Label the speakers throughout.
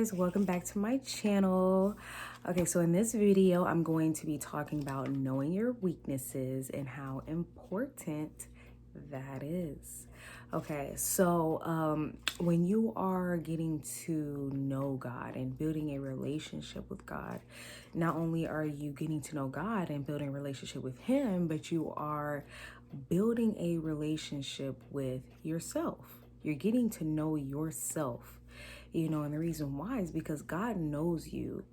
Speaker 1: guys, welcome back to my channel. Okay, so in this video I'm going to be talking about knowing your weaknesses and how important that is. Okay, so when you are getting to know God and building a relationship with God, not only are you getting to know God and building a relationship with Him, but you are building a relationship with yourself. You're getting to know yourself, and the reason why is because God knows you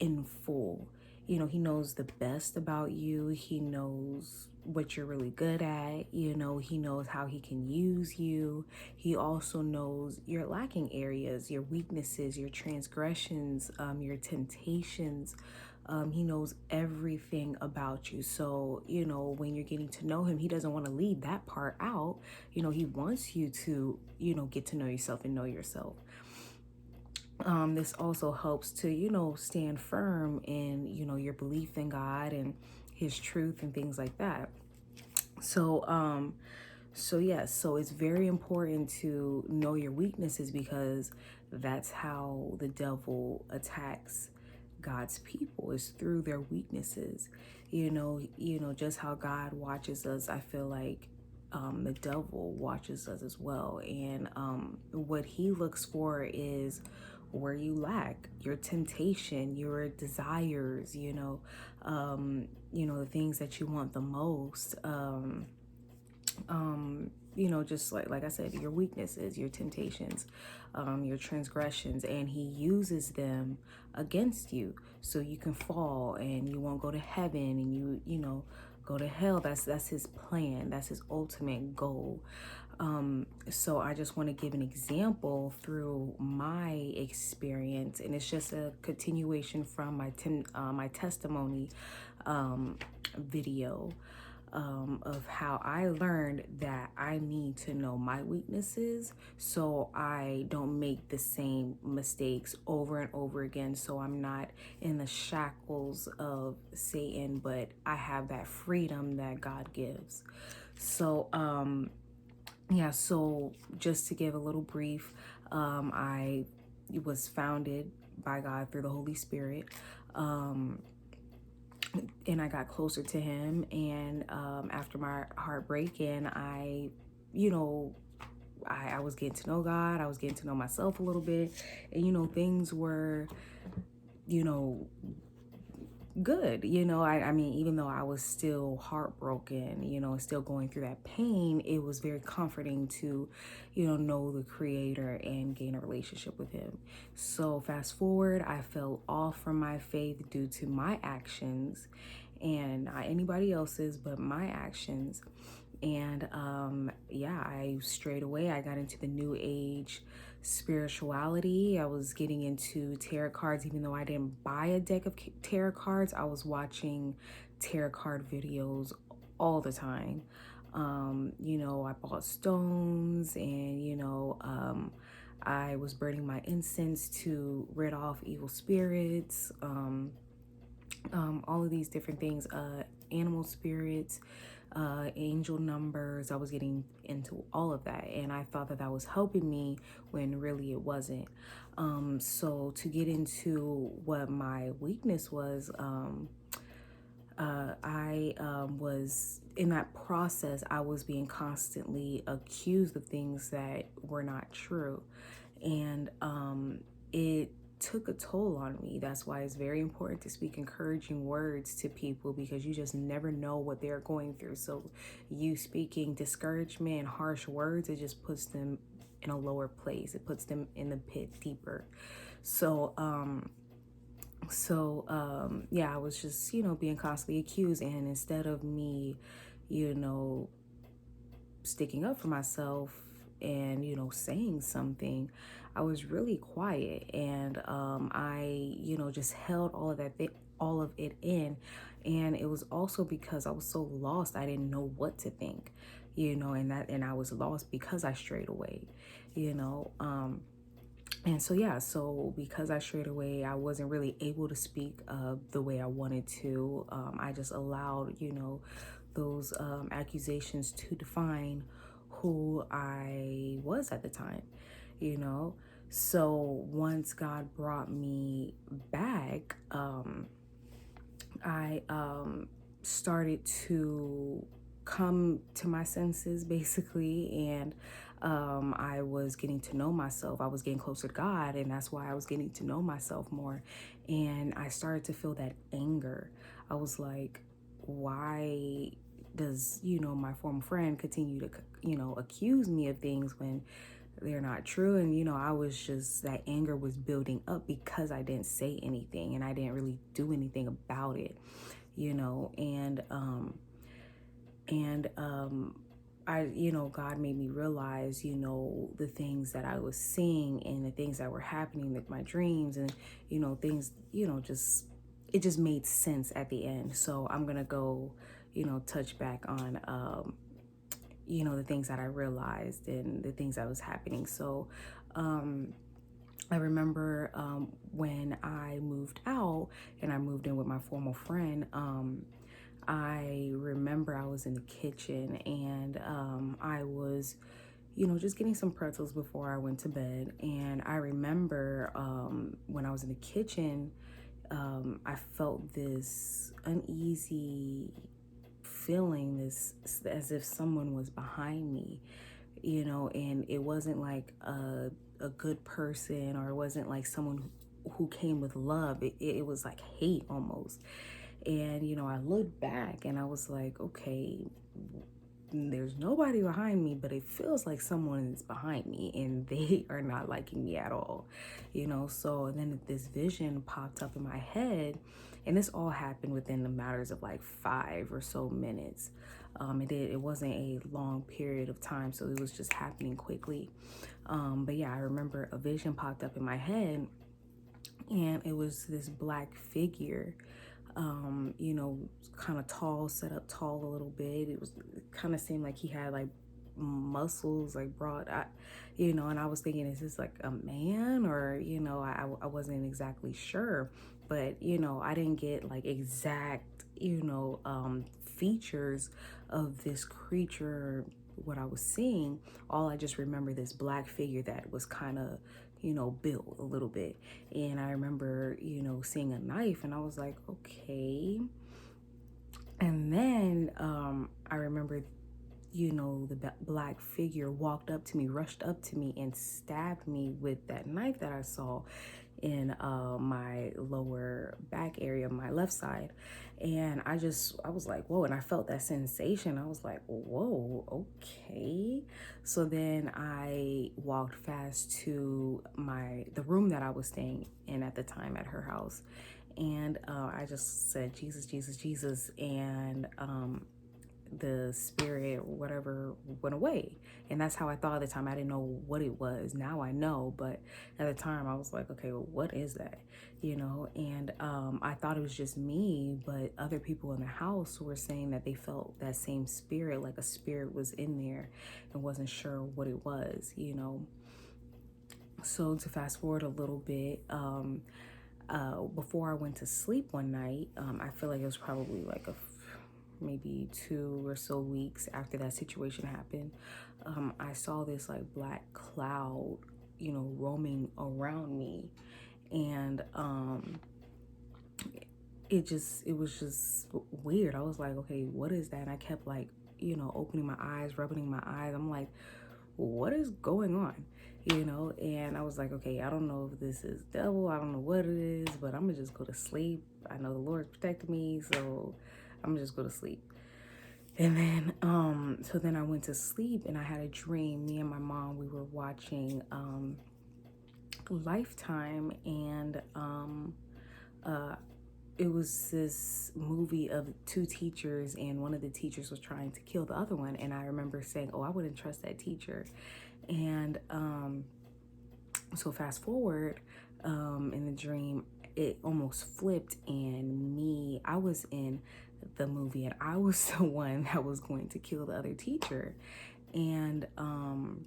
Speaker 1: in full. He knows the best about you. He knows what you're really good at. He knows how He can use you. He also knows your lacking areas, your weaknesses, your transgressions, your temptations. He knows everything about you. So, when you're getting to know Him, He doesn't want to leave that part out. He wants you to, get to know yourself and know yourself. This also helps to, stand firm in, your belief in God and His truth and things like that. So yes, so it's very important to know your weaknesses because that's how the devil attacks God's people, is through their weaknesses. Just how God watches us, I feel like the devil watches us as well. And what he looks for is where you lack, your temptation, your desires, the things that you want the most. Just like I said, your weaknesses, your temptations, your transgressions, and he uses them against you so you can fall and you won't go to heaven and you go to hell. That's his plan. That's his ultimate goal. So I just want to give an example through my experience, and it's just a continuation from my testimony video. Of how I learned that I need to know my weaknesses so I don't make the same mistakes over and over again. So I'm not in the shackles of Satan, but I have that freedom that God gives. So, so just to give a little brief, I was founded by God through the Holy Spirit. And I got closer to Him, and after my heartbreak, and I was getting to know God, I was getting to know myself a little bit, and things were good. I mean, even though I was still heartbroken, and still going through that pain, it was very comforting to know the Creator and gain a relationship with Him. So fast forward, I fell off from my faith due to my actions, and not anybody else's but my actions. And I strayed away. I got into the new age spirituality. I was getting into tarot cards. Even though I didn't buy a deck of tarot cards, I was watching tarot card videos all the time. I bought stones, and I was burning my incense to rid off evil spirits, all of these different things, animal spirits, angel numbers. I was getting into all of that, and I thought that that was helping me when really it wasn't. So to get into what my weakness was, I was in that process. I was being constantly accused of things that were not true, and it took a toll on me. That's why it's very important to speak encouraging words to people, because you just never know what they're going through. So you speaking discouragement and harsh words, it just puts them in a lower place. It puts them in the pit deeper. So I was just being constantly accused, and instead of me sticking up for myself and saying something, I was really quiet, and I just held all of it in. And it was also because I was so lost, I didn't know what to think, and I was lost because I strayed away, and so because I strayed away, I wasn't really able to speak the way I wanted to. I just allowed those accusations to define who I was at the time, So once God brought me back, I started to come to my senses basically, and I was getting to know myself. I was getting closer to God, and that's why I was getting to know myself more. And I started to feel that anger. I was like, why does, my former friend continue to, accuse me of things when they're not true? And I was just, that anger was building up because I didn't say anything and I didn't really do anything about it, and I, God made me realize, the things that I was seeing and the things that were happening with my dreams, and things, just, it just made sense at the end. So I'm gonna go, touch back on the things that I realized and the things that was happening. So I remember when I moved out and I moved in with my former friend, I remember I was in the kitchen, and I was, just getting some pretzels before I went to bed. And I remember when I was in the kitchen, I felt this uneasy feeling, this as if someone was behind me, and it wasn't like a good person, or it wasn't like someone who came with love. It was like hate almost. And I looked back and I was like, okay, there's nobody behind me, but it feels like someone is behind me and they are not liking me at all, So then this vision popped up in my head, and this all happened within the matters of like 5 or so minutes. It wasn't a long period of time, so it was just happening quickly. But yeah, I remember a vision popped up in my head, and it was this black figure, kind of tall, set up tall a little bit. It kind of seemed like he had like muscles, like broad, and I was thinking, is this like a man, or, I wasn't exactly sure, but, I didn't get like exact, features of this creature, what I was seeing. All I just remember this black figure that was kind of, built a little bit. And I remember, seeing a knife, and I was like, okay. And then I remember, the black figure walked up to me, rushed up to me, and stabbed me with that knife that I saw in my lower back area, my left side. And I was like, whoa. And I felt that sensation. I was like, whoa, okay. So then I walked fast to the room that I was staying in at the time at her house. And I just said, Jesus, Jesus, Jesus. And the spirit or whatever went away. And that's how I thought at the time. I didn't know what it was. Now I know, but at the time I was like, okay, well, what is that? And I thought it was just me, but other people in the house were saying that they felt that same spirit, like a spirit was in there, and wasn't sure what it was. So to fast forward a little bit, before I went to sleep one night, I feel like it was probably like maybe 2 or so weeks after that situation happened, I saw this like black cloud, roaming around me. And it was just weird. I was like, okay, what is that? And I kept like, opening my eyes, rubbing my eyes. I'm like, what is going on? And I was like, okay, I don't know if this is devil, I don't know what it is, but I'm gonna just go to sleep. I know the Lord protected me, so I'm gonna just go to sleep. And then so then I went to sleep, and I had a dream. Me and my mom, we were watching Lifetime, and it was this movie of two teachers, and one of the teachers was trying to kill the other one. And I remember saying, oh, I wouldn't trust that teacher. And so fast forward, in the dream, it almost flipped, and I was in the movie, and I was the one that was going to kill the other teacher. And I'm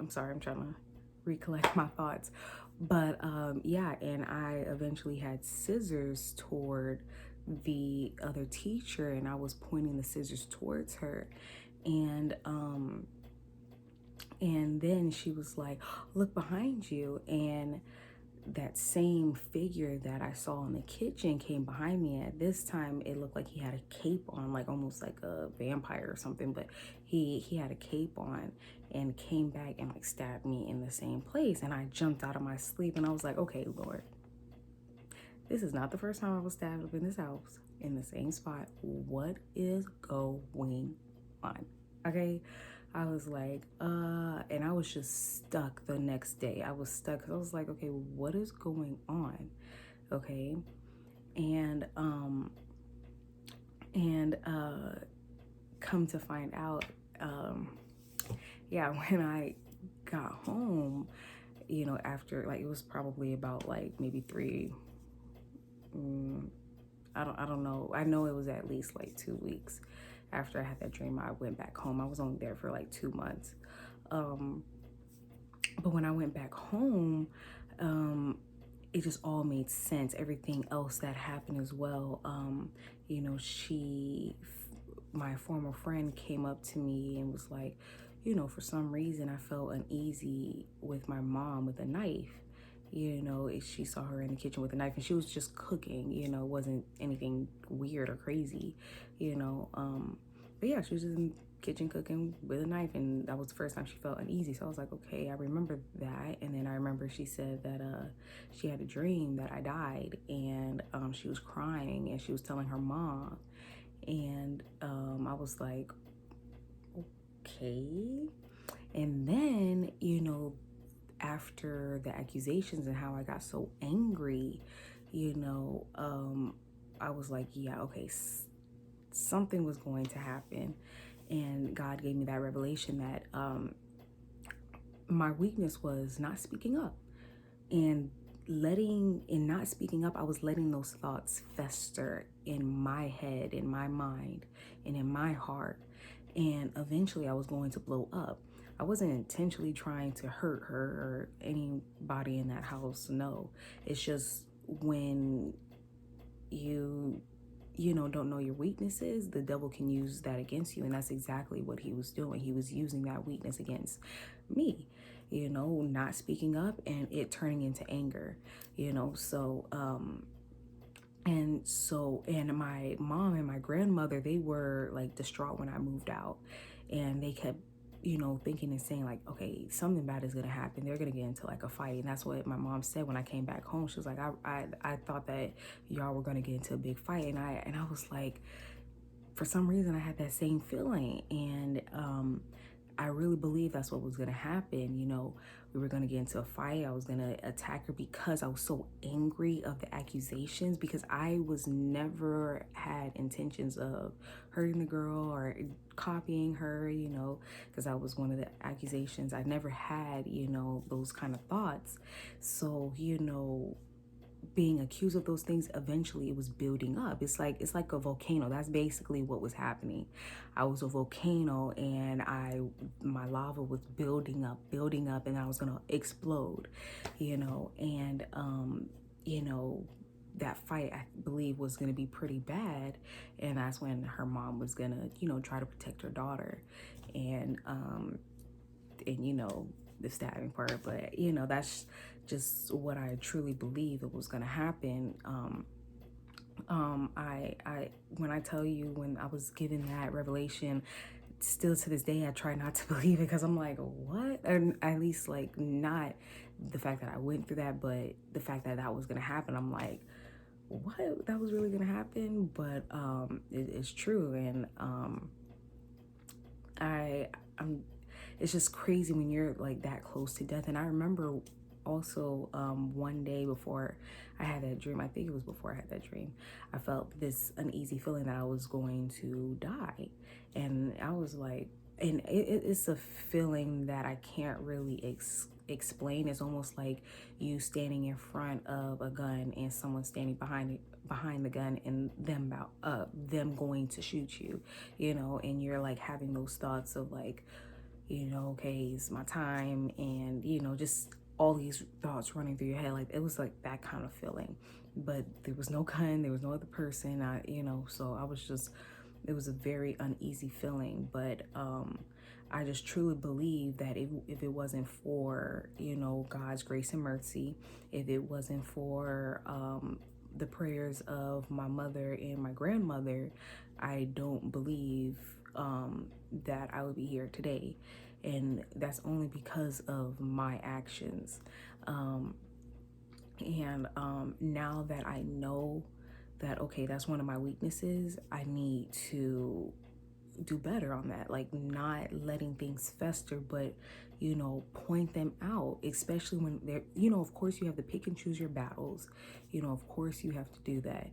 Speaker 1: sorry, I'm trying to recollect my thoughts. But yeah, and I eventually had scissors toward the other teacher, and I was pointing the scissors towards her. And And then she was like, look behind you. And that same figure that I saw in the kitchen came behind me. At this time, it looked like he had a cape on, like almost like a vampire or something, but he had a cape on and came back and like stabbed me in the same place. And I jumped out of my sleep and I was like, okay, Lord, this is not the first time I was stabbed up in this house in the same spot. What is going on? Okay. I was like, and I was just stuck the next day. I was stuck because I was like, okay, what is going on? Okay. And and come to find out, yeah, when I got home, after like it was probably about like maybe I don't know. I know it was at least like 2 weeks after I had that dream. I went back home. I was only there for like 2 months. But when I went back home, it just all made sense. Everything else that happened as well. My former friend came up to me and was like, for some reason I felt uneasy with my mom with a knife. She saw her in the kitchen with a knife and she was just cooking, wasn't anything weird or crazy, but yeah, she was in the kitchen cooking with a knife and that was the first time she felt uneasy. So I was like, okay, I remember that. And then I remember she said that she had a dream that I died and she was crying and she was telling her mom. And I was like, okay. And then, after the accusations and how I got so angry, I was like, yeah, okay, something was going to happen. And God gave me that revelation that my weakness was not speaking up. And not speaking up, I was letting those thoughts fester in my head, in my mind, and in my heart. And eventually I was going to blow up. I wasn't intentionally trying to hurt her or anybody in that house. No, it's just when don't know your weaknesses, the devil can use that against you. And that's exactly what he was doing. He was using that weakness against me, not speaking up and it turning into anger, and my mom and my grandmother, they were like distraught when I moved out, and they kept thinking and saying like, okay, something bad is gonna happen. They're gonna get into like a fight. And that's what my mom said when I came back home. She was like, I thought that y'all were gonna get into a big fight. And I was like, for some reason I had that same feeling. And I really believe that's what was gonna happen. We were gonna get into a fight. I was gonna attack her because I was so angry of the accusations, because I was never had intentions of hurting the girl or copying her, because that was one of the accusations. I never had, those kind of thoughts. So, being accused of those things, eventually it was building up. It's like a volcano. That's basically what was happening. I was a volcano and my lava was building up, and I was gonna explode, and that fight, I believe, was gonna be pretty bad. And that's when her mom was gonna, try to protect her daughter. And the stabbing part, but that's just what I truly believe it was gonna happen. I when I tell you, when I was given that revelation, still to this day I try not to believe it, because I'm like, what? And at least like not the fact that I went through that, but the fact that that was gonna happen. I'm like, what? That was really gonna happen? But it's true. And I'm it's just crazy when you're like that close to death. And I remember also one day before I had that dream, I think it was before I had that dream, I felt this uneasy feeling that I was going to die. And I was like, and it's a feeling that I can't really explain. It's almost like you standing in front of a gun and someone standing behind the gun, and them going to shoot you, and you're like having those thoughts of like, okay, it's my time, and just all these thoughts running through your head. Like, it was like that kind of feeling, but there was no gun, there was no other person, so I was just It was a very uneasy feeling, but I just truly believe that if it wasn't for, God's grace and mercy, if it wasn't for the prayers of my mother and my grandmother, I don't believe that I would be here today. And that's only because of my actions. And now that I know that, okay, that's one of my weaknesses, I need to do better on that, like not letting things fester, but point them out, especially when they're, of course you have to pick and choose your battles. Of course you have to do that.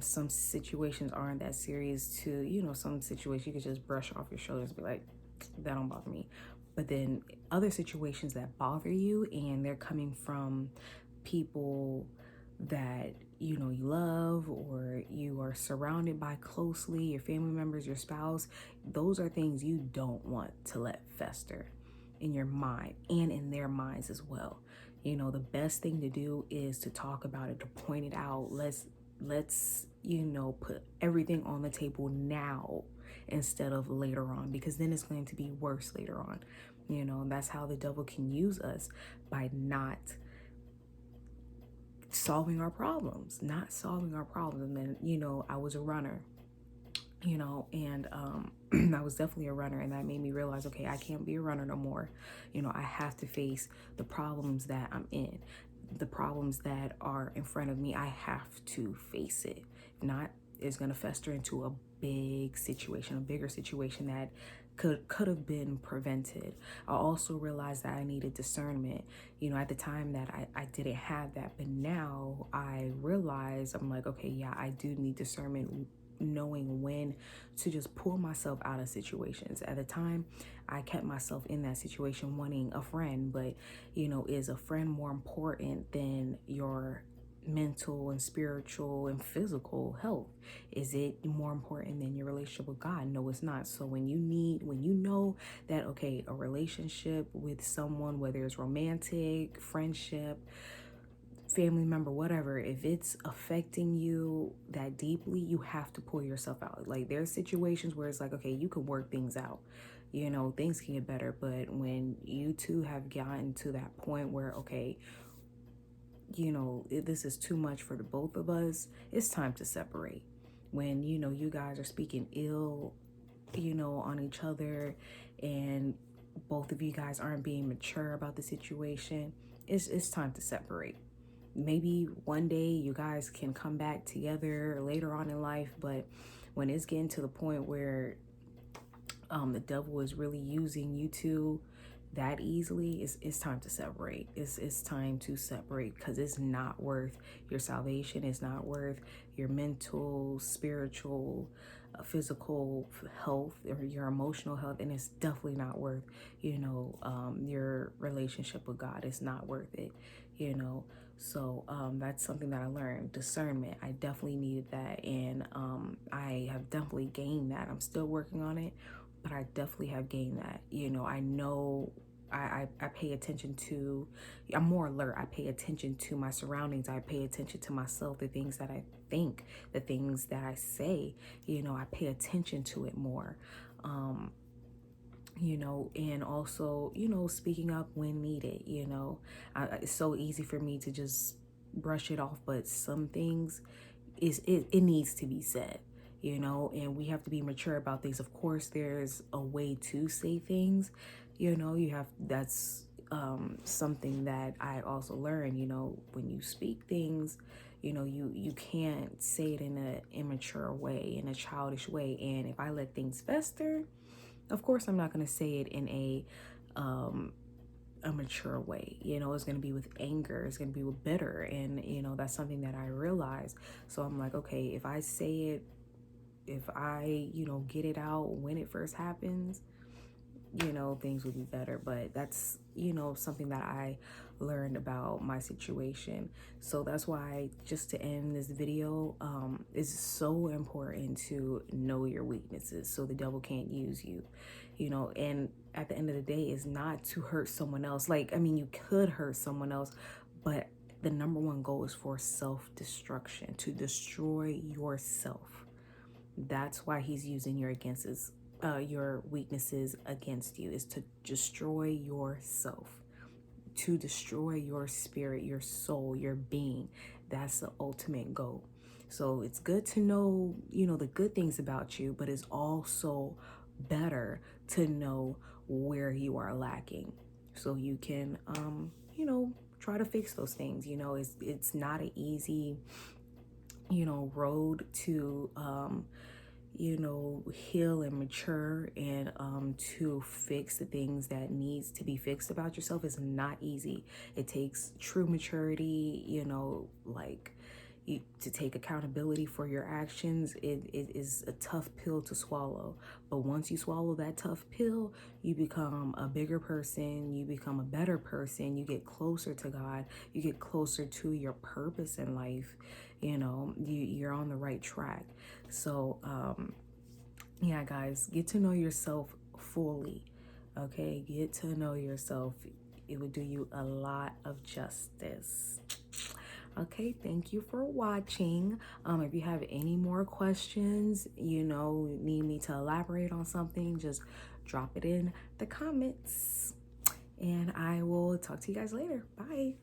Speaker 1: Some situations aren't that serious to, some situations you could just brush off your shoulders and be like, that don't bother me. But then other situations that bother you, and they're coming from people that you love, or you are surrounded by closely, your family members, your spouse, those are things you don't want to let fester in your mind and in their minds as well. The best thing to do is to talk about it, to point it out. Let's put everything on the table now instead of later on, because then it's going to be worse later on. That's how the devil can use us, by not solving our problems. And then, I was a runner, and I was definitely a runner, and that made me realize, okay, I can't be a runner no more. I have to face the problems that I'm in, the problems that are in front of me. I have to face it. If not, it's going to fester into a bigger situation that could have been prevented. I also realized that I needed discernment. At the time that I didn't have that, but now I realize, I'm like, okay, yeah, I do need discernment, knowing when to just pull myself out of situations. At the time, I kept myself in that situation wanting a friend, but is a friend more important than your mental and spiritual and physical health? Is it more important than your relationship with God? No, it's not. So when you know that, okay, a relationship with someone, whether it's romantic, friendship, family member, whatever, if it's affecting you that deeply, you have to pull yourself out. Like, there's situations where it's like, okay, you can work things out, things can get better. But when you two have gotten to that point where, okay, this is too much for the both of us, it's time to separate. When you guys are speaking ill on each other, and both of you guys aren't being mature about the situation, it's time to separate. Maybe one day you guys can come back together later on in life, but when it's getting to the point where the devil is really using you two that easily, it's time to separate. It's time to separate, because it's not worth your salvation. It's not worth your mental, spiritual, physical health, or your emotional health, and it's definitely not worth your relationship with God. It's not worth it. So that's something that I learned. Discernment, I definitely needed that, and I have definitely gained that. I'm still working on it, but I definitely have gained that. I know I pay attention to, I'm more alert. I pay attention to my surroundings. I pay attention to myself, the things that I think, the things that I say. I pay attention to it more. And also, speaking up when needed. It's so easy for me to just brush it off, but some things it needs to be said, and we have to be mature about things. Of course, there's a way to say things, that's something that I also learned. When you speak things, you can't say it in an immature way, in a childish way. And if I let things fester, of course I'm not going to say it in a mature way. It's going to be with anger, it's going to be with bitter, and that's something that I realize. So I'm like, okay, if I say it, if I get it out when it first happens, things will be better. But that's something that I learned about my situation. So that's why, just to end this video, it's so important to know your weaknesses so the devil can't use you. And at the end of the day, is not to hurt someone else. Like, I mean, you could hurt someone else, but the number one goal is for self-destruction, to destroy yourself. That's why he's using your weaknesses against you, is to destroy yourself, to destroy your spirit, your soul, your being. That's the ultimate goal. So it's good to know, the good things about you, but it's also better to know where you are lacking so you can, try to fix those things. It's not an easy, road to, heal and mature, and to fix the things that needs to be fixed about yourself is not easy. It takes true maturity, like to take accountability for your actions. It is a tough pill to swallow, but once you swallow that tough pill, you become a bigger person, you become a better person, you get closer to God, you get closer to your purpose in life. You're on the right track. So yeah, guys, get to know yourself fully. Okay, get to know yourself. It would do you a lot of justice. Okay, thank you for watching. If you have any more questions, need me to elaborate on something, just drop it in the comments. And I will talk to you guys later. Bye.